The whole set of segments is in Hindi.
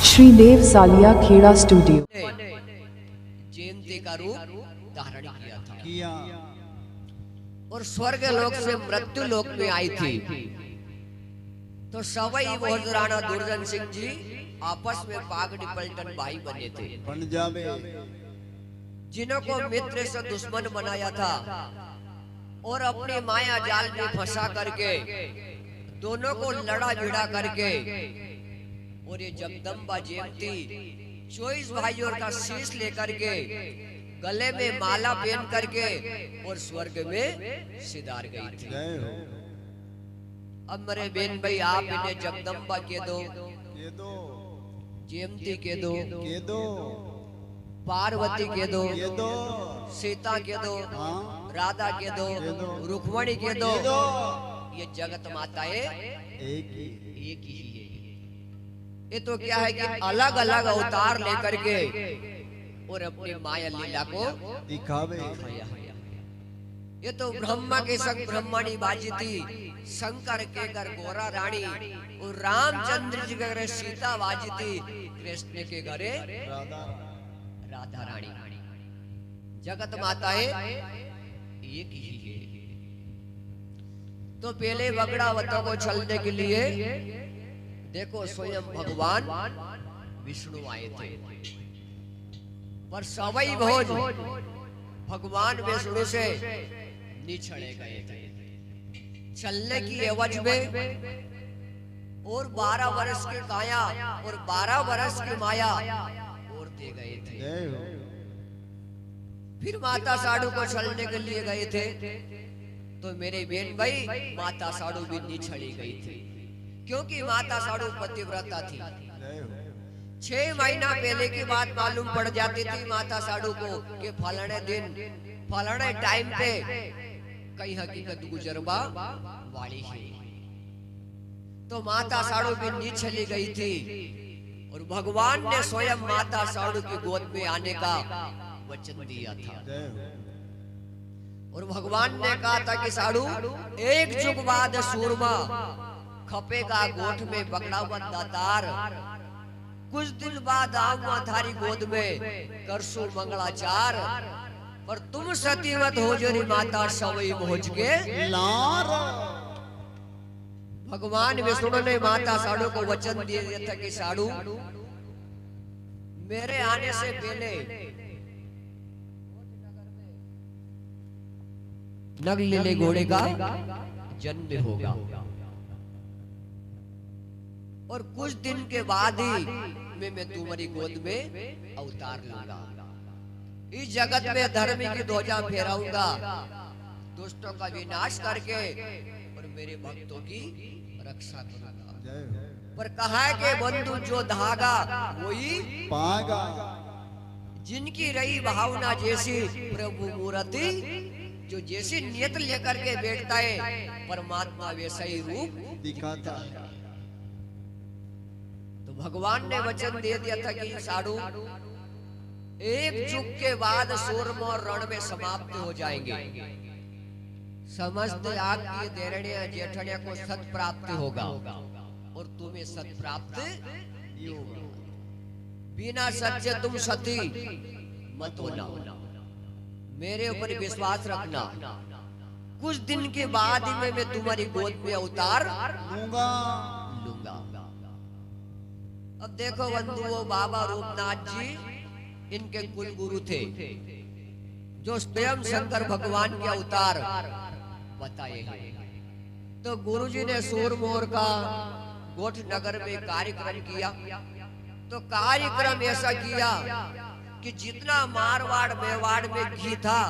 श्रीदेव सालिया खेड़ा स्टूडियो जयंती का रूप धारण किया था किया और स्वर्ग लोक से मृत्यु लोक में आई थी। तो सवई भोज राणा दुर्जन सिंह जी आपस में पागड़ी पलटन भाई बने थे। बन जावे जिन्हों को मित्र से दुश्मन बनाया था और अपनी माया जाल में फंसा करके दोनों को लड़ा भिड़ा करके और ये जगदम्बा जयंती 24 भाइयों का शीश लेकर के गले में माला पहन करके और स्वर्ग में सिधार गई थी। जय हो अब मेरे बेन भाई आप इन्हें जगदम्बा के दो, जयंती के दो, पार्वती के दो, सीता के दो, राधा के दो, रुक्मणी के दो। ये जगत माताएं एक ही है। ये तो क्या है कि अलग अलग अवतार लेकर के और अपनी माया लीला को दिखावे। ये तो ब्रह्मा के संग ब्रह्मणी बाजी थी, शंकर के घर गोरा रानी और रामचंद्र जी के घर सीता बाजी थी, कृष्ण के घरे राधा रानी। जगत माताएं एक ही है। तो पहले बगड़ावतों को चलने के लिए देखो स्वयं भगवान विष्णु आए थे, पर सवई भोज भगवान विष्णु से निछड़े गए थे। चलने की एवज में और 12 वर्ष की काया और 12 वर्ष की माया और दे गए थे। फिर माता साधु को चलने के लिए गए थे तो मेरे बहन भाई माता साधु भी निछड़ी गई थी, क्योंकि माता साधु पतिव्रता थी। 6 महीना पहले की बात मालूम पड़ जाती थी माता साधु को कि फलाने दिन फलाने टाइम पे कई हकीकत गुजरबा वाली है। तो माता साधु भी नीचे चली गई थी और भगवान ने स्वयं माता साधु की गोद में आने का वचन दिया था। और भगवान ने कहा था कि साधु एक युग बाद सूरमा खपेगा गोठ में पकड़ावत दातार, कुछ दिन बाद आऊंगा थारी गोद में करसू मंगलाचार, पर तुम सतीवत हो जोरी माता सवई भोज के लार। भगवान विष्णु ने माता साधु को वचन दिया था कि साधु मेरे आने से पहले नगलीले घोड़े का जन्म होगा और कुछ दिन के बाद ही मैं तुम्हारी गोद में अवतार लूंगा। इस जगत में धर्म की ध्वजा फहराऊंगा, दुष्टों का विनाश करके और मेरे भक्तों की रक्षा करूंगा। पर कहा है कि बंधु जो धागा वही पागा, जिनकी रही भावना जैसी प्रभु मूर्ति, जो जैसी नियत लेकर के बैठता है परमात्मा वैसा ही रूप दिखाता है। तो भगवान ने वचन दे दिया था कि साधु एक युग के बाद सूर्म और रण में समाप्त हो जाएंगे। समस्त आपकी देरड़िया जेठड़िया को सत प्राप्त होगा और तुम्हें सत प्राप्त नहीं होगा। बिना सत्य तुम सती मत होना, मेरे ऊपर विश्वास रखना। कुछ दिन के बाद ही मैं तुम्हारी गोद में अवतार लूंगा। अब देखो बंधुओं, बाबा रूपनाथ जी इनके कुल गुरु थे, जो स्वयं शंकर भगवान के अवतार बताए हैं। तो गुरुजी ने सूरमोर का गोठ नगर में कार्यक्रम किया। तो कार्यक्रम ऐसा किया कि जितना मारवाड़ मेवाड़ में घी था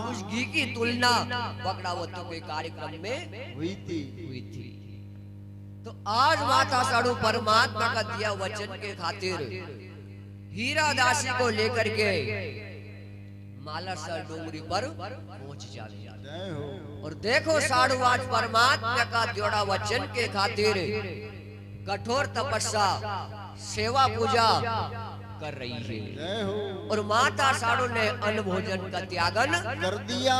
उस घी की तुलना बगड़ावतों के कार्यक्रम में हुई थी। तो आज माता साधु परमात्मा का दिया वचन के खातिर हीरा दासी को लेकर के मालासर डोंगरी पर पहुंच जाते। और देखो साधु आज परमात्मा का जोड़ा वचन के खातिर कठोर तपस्या सेवा पूजा कर रही है। और माता साधु ने अन्न भोजन का त्यागन कर दिया।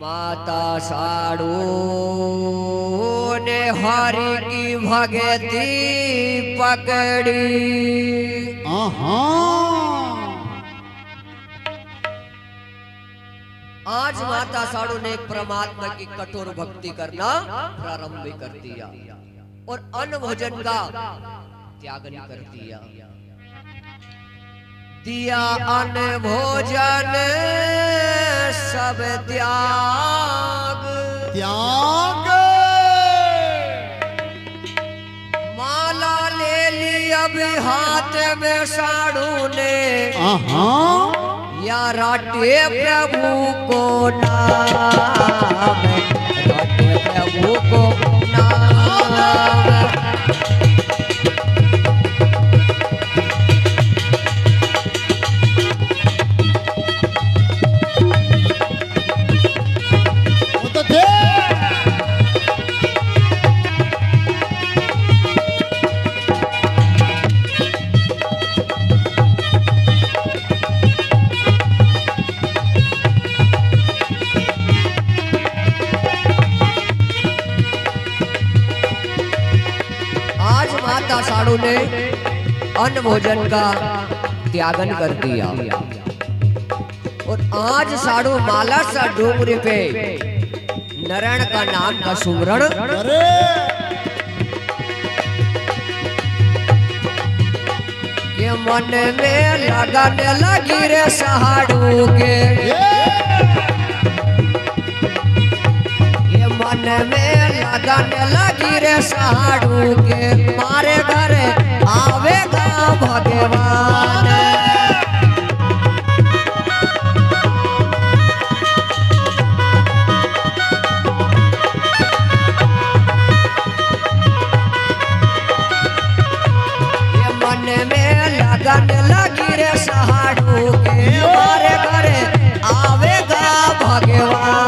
माता साड़ू ने हरि की भगती पकड़ी। आज माता साड़ू ने परमात्मा की कठोर भक्ति करना प्रारंभ कर दिया और अन्न भोजन का त्याग कर दिया। दिया अन्न भोजन सब त्याग त्याग। माला ले ली अभी हाथ में साड़ू ने। या राटे प्रभु को नाम, राटे प्रभु को नाम। माता साड़ू ने अन्न भोजन का त्यागन कर दिया और आज साड़ू माला सा डोंगरे पे नारायण का नाम का सुमरण ये मन में लगाने लगी रे साड़ू के। मन में लगाने लगी रे साड़ू के। मारे घर आवेगा भगवान। ये मन में लगाने लगी रे साड़ू के। मारे घर आवेगा भगवान।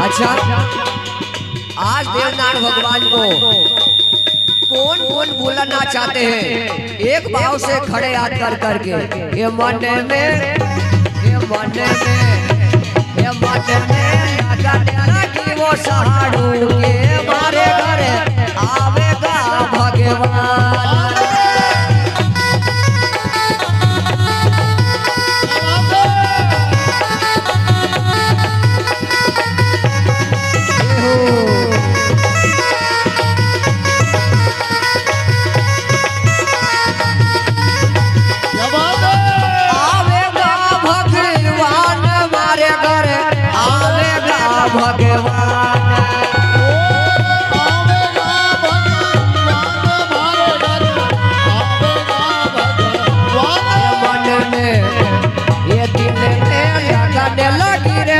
अच्छा, आज देवनारायण भगवान को कौन कौन बुलाना चाहते हैं? एक भाव से खड़े हाथ कर करके ये मन में, ये मन में, ये मन में लगाने लगी वो साड़ू के। मारे घर आवेगा भगवान।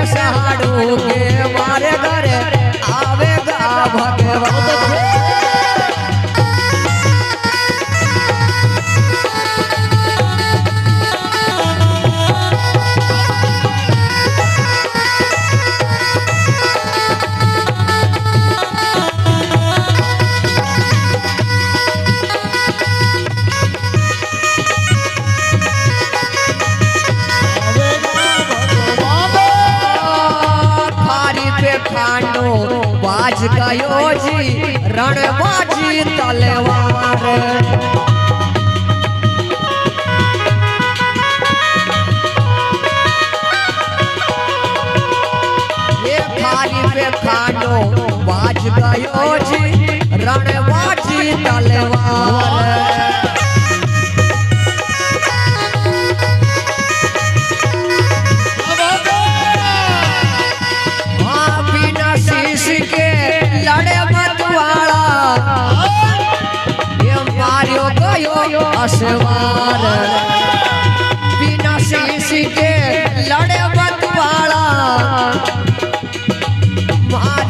साड़ू के मारे घर आवेगा भगवान। बाज गयो जी रणबाजी तलवार। ये थाली पे खानो बाज गयो जी रणबाजी तलवार। असवार बिना शीश के लड़े मतवाला।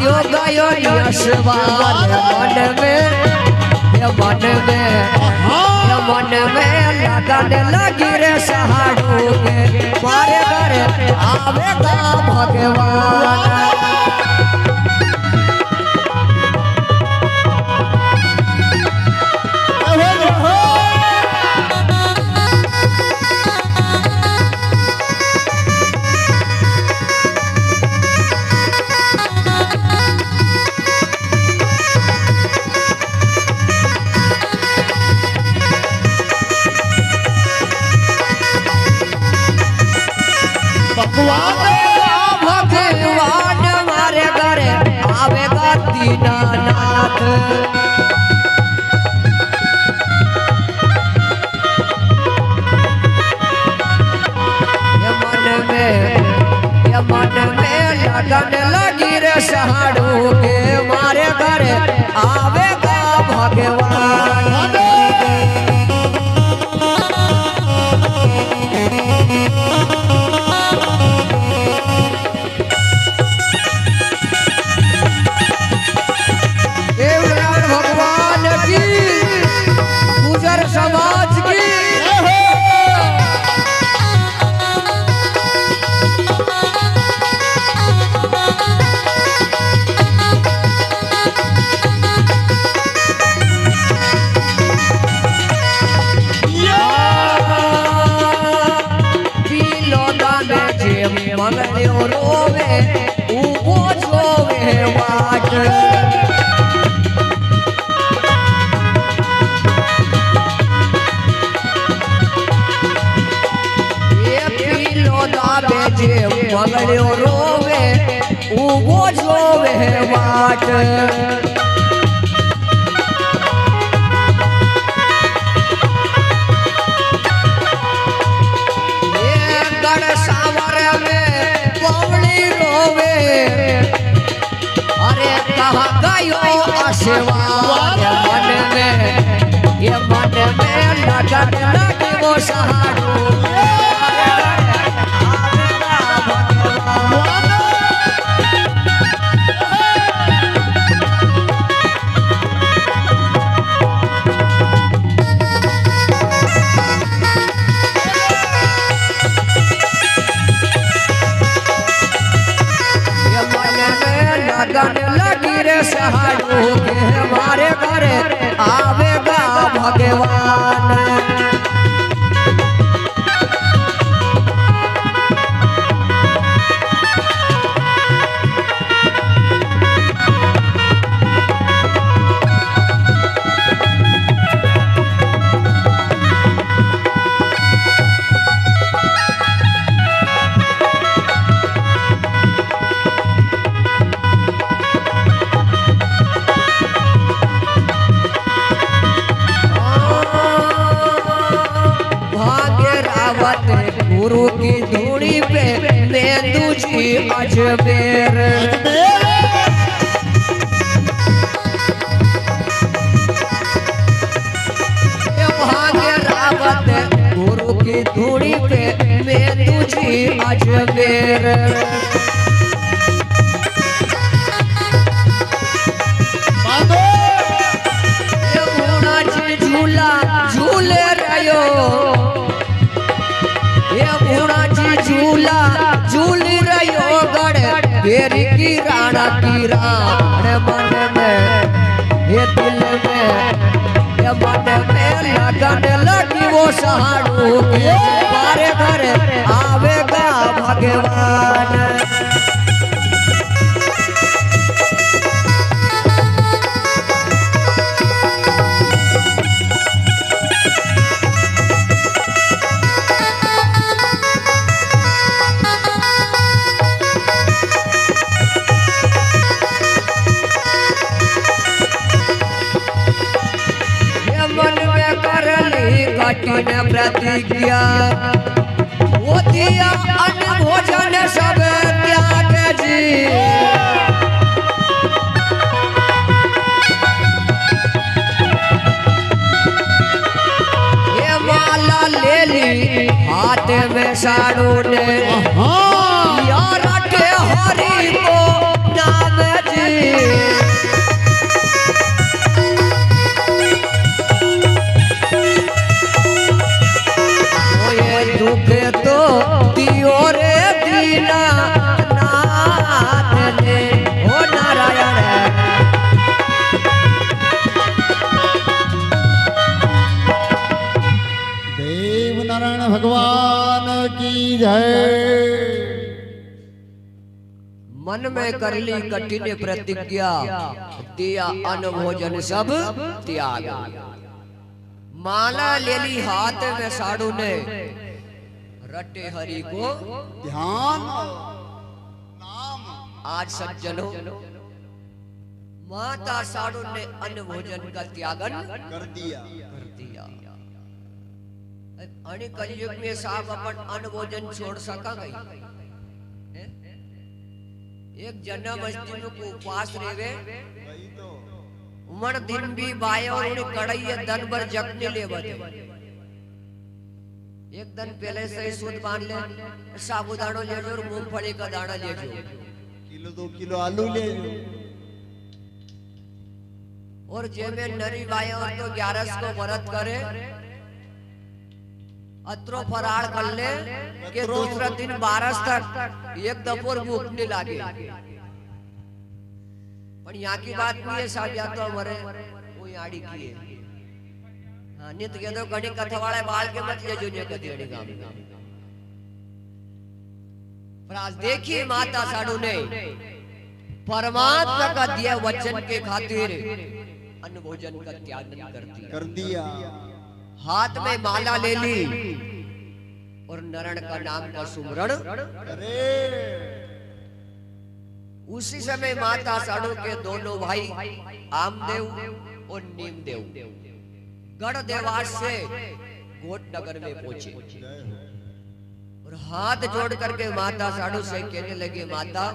आयो गयो यशवान मन में लगन लगी रे सहाड़ू के मारे घरे आवेगा भगवान। भगवान मारे घरे आवेगा दीनानाथ। ये मन में लगन लगी रे सहाड़ू के मारे घरे आवेगा भगवान। समाज की मंगलियो रोवे ऊपो जोवे वाट। मंगलियो रोवे ऊबो जोवे वाट। ये गढ़ सावर में पवनी रोवे अरे कहाँ गयो आशीर्वाद मन में। ये मन में लगन लगी वो सहाड़ू लगन लगी रे सहाड़ू के हमारे घरे आवेगा भगवान। गुरु की धूड़ी पे मेंदू जी अजमेर। भाग्य रावत गुरु की धूड़ी पे मेंदू जी अजमेर। झूला झूले रहो झूला झूल रहो गढ़ बेरी की राणा की राण मन में। ये दिल में ये मन में लगन लगी वो सहाड़ू के मारे घरे आवेगा भगवान। कठिन प्रतिज्ञा वो दिया अन्न भोजन सब त्याग जी। ये माला ले ली हाथ में साड़ू ने यार के हरि को नाम जी। में कर ली कठिन प्रतिज्ञा, दिया अन्न भोजन सब त्याग। माला ले ली हाथ में साड़ू ने, रटे हरि को ध्यान नाम। आज सज्जनों, माता साड़ू ने अन्न भोजन का त्यागन कर दिया। अने कलयुग में साहब अपन अन्न भोजन छोड़ सका गई। एक जन्माष्टमी को उपवास रेवे, वही तो उमर दिन भी बाय और उन्हें कड़ाई दन भर जगने ले बदे। एक दिन पहले से ही सूद बांध ले, साबुदाना ले जो और मूंगफली का दाना ले जो, किलो 2 किलो आलू ले लो। और जेमे नरी बाय और तो 11 को व्रत करे, अत्रो फराड़ कर ले के दूसरा दिन 12 तक एक दफोर भूखने लागे। पर यहाँ की बात नहीं है साहब, या तो हमारे वो याड़ी की है। हाँ, नहीं तो कहते गणी कथा वाले बाल के मत ले जो ने कदी अड़ी गांव में। पर आज देखिए माता साड़ू ने परमात्मा का दिया वचन के खातिर अन्न भोजन का त्याग कर दिया। हाथ में माला ले ली और नरण का नाम का सुमरण। अरे उसी समय माता साड़ू के दोनों भाई आमदेव और नीमदेव गढ़ देवास से घोट नगर में पहुंचे और हाथ जोड़ करके माता साड़ू से कहने लगे, माता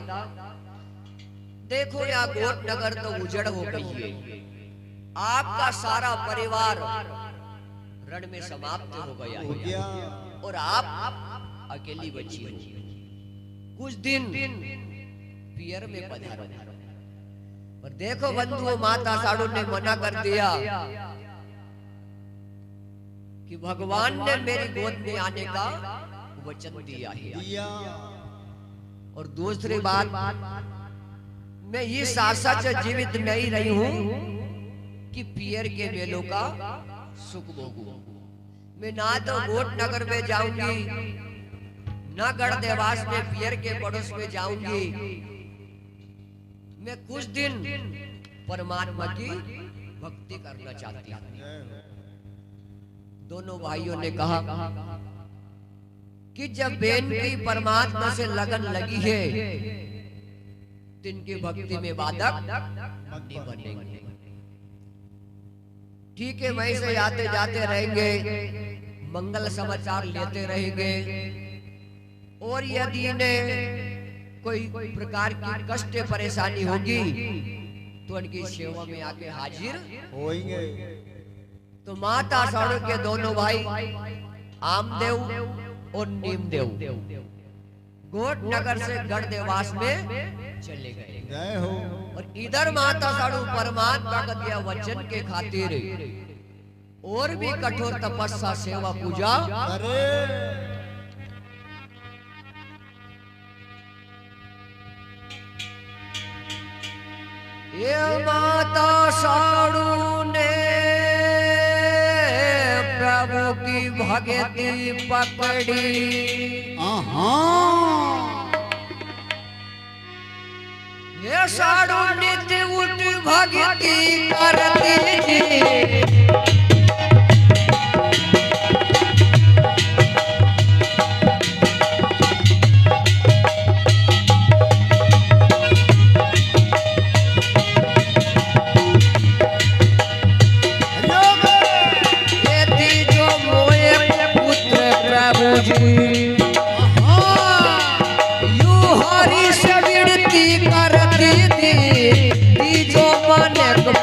देखो यहाँ घोट नगर तो उजड़ हो गई है, आपका सारा परिवार रण में समाप्त हो गया है और आप अकेली बची हो। कुछ दिन पियर में पधारो। पर देखो बंधुओं, माता साड़ू ने मना कर दिया कि भगवान ने मेरी गोद में आने का वचन दिया है। और दूसरी बात, मैं इस आशा से जीवित नहीं रही हूं कि पियर के मेलों का सुख भोगूं। मैं ना तो घोट नगर में जाऊंगी, ना गढ़ देवास में पियर के पड़ोस में जाऊंगी। मैं कुछ दिन परमात्मा की भक्ति करना चाहती हूँ। दोनों भाइयों ने कहा कि जब बेन की परमात्मा से लगन लगी है, तिनकी भक्ति में बाधक नहीं बनेंगे। ठीक है, वहीं से आते जाते रहेंगे, मंगल समाचार लेते रहेंगे और यदि इन्हें कोई प्रकार की कष्ट परेशानी होगी तो उनकी सेवा में आके हाजिर होंगे। तो माता साड़ू के दोनों भाई आमदेव और नीमदेव घोट नगर से गढ़ देवास में चले गए। जय हो। और इधर माता साड़ू परमात्मा का दिया वचन के खातिर और भी कठोर तपस्या सेवा पूजा। अरे ये माता साड़ू ने प्रभु की भक्ति पकड़ी। ये साड़ू नित्य उठ भक्ति करती।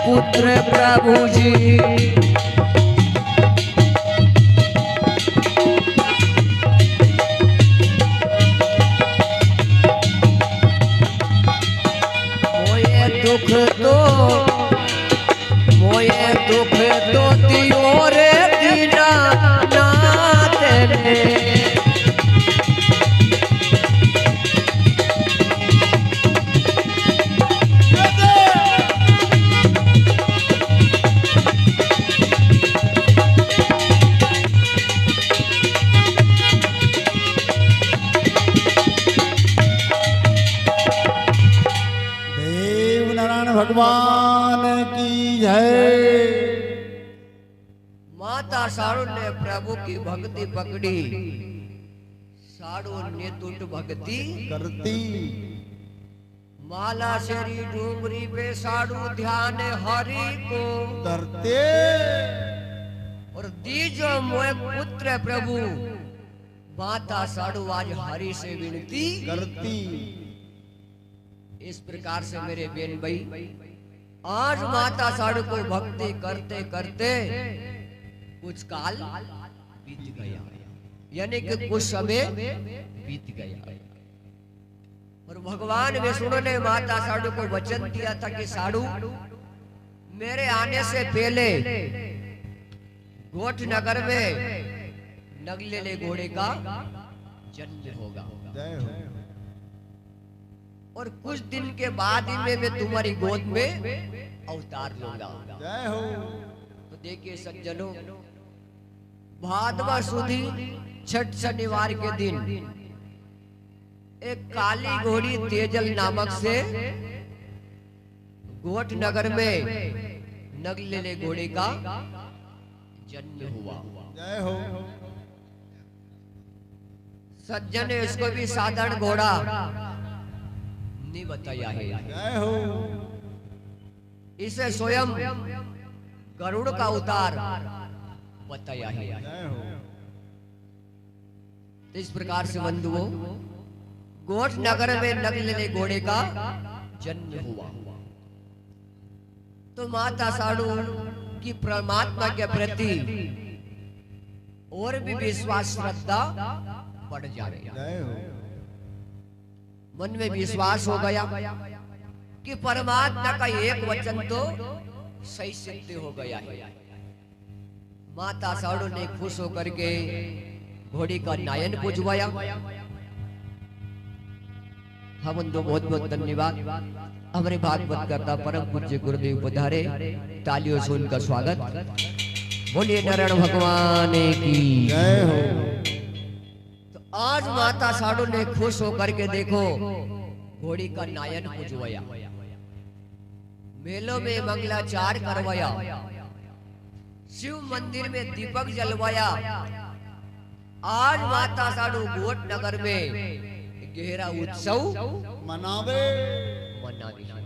पुत्र प्रभु जी मोये दुख तो दियो रे दीना नाथ ने। भगवान की जय। माता साड़ू ने प्रभु की भक्ति पकड़ी, साड़ू ने टूट भक्ति करती। माला शेरी डूंगरी पे साड़ू ध्यान हरि को धरते। और दीजो मोए पुत्र प्रभु, माता साड़ू आज हरि से विनती करती। इस प्रकार से मेरे बेन भाई, आज माता साड़ू को भक्ति करते करते कुछ काल बीत गया, यानी कि कुछ समय बीत गया। और भगवान विष्णु ने माता साड़ू को वचन दिया था कि साड़ू, मेरे आने से पहले गोठ नगर में नगलेले घोड़े का जन्म होगा, जय हो। और कुछ दिन के बाद ही मैं तुम्हारी गोद में अवतार लूंगा। जय हो। तो देखिए सज्जनों, भादवा सुदी छठ शनिवार के दिन एक काली घोड़ी तेजल नामक से गोठ नगर में नगलेले घोड़े का जन्म हुआ। जय हो। सज्जन ने इसको भी साधारण घोड़ा नहीं बताया है, जय हो। इसे स्वयं गरुड़ का अवतार बताया है। जय हो। तो इस प्रकार से बंधुओं, गोठ नगर में नगलेले घोड़े का जन्म हुआ। तो माता साड़ू की परमात्मा के प्रति और भी विश्वास श्रद्धा बढ़ जा रही है। जय हो। मन में विश्वास हो गया कि परमात्मा का एक वचन तो सही सिद्ध हो गया है। माता साड़ू ने खुश होकर के घोड़ी का नायन पूजवाया। हम बंधु बहुत बहुत धन्यवाद। हमारे भागवत करता परम पूज्य गुरुदेव पधारे, तालियों से उनका स्वागत। बोलिए नारायण भगवान की जय हो। तो आज माता साड़ू ने खुश होकर के देखो घोड़ी का नायन पूजवाया, मेलों में मंगलाचार करवाया, शिव मंदिर में दीपक जलवाया। आज माता साड़ू गोठ नगर में गहरा उत्सव मनावे। मना रही है।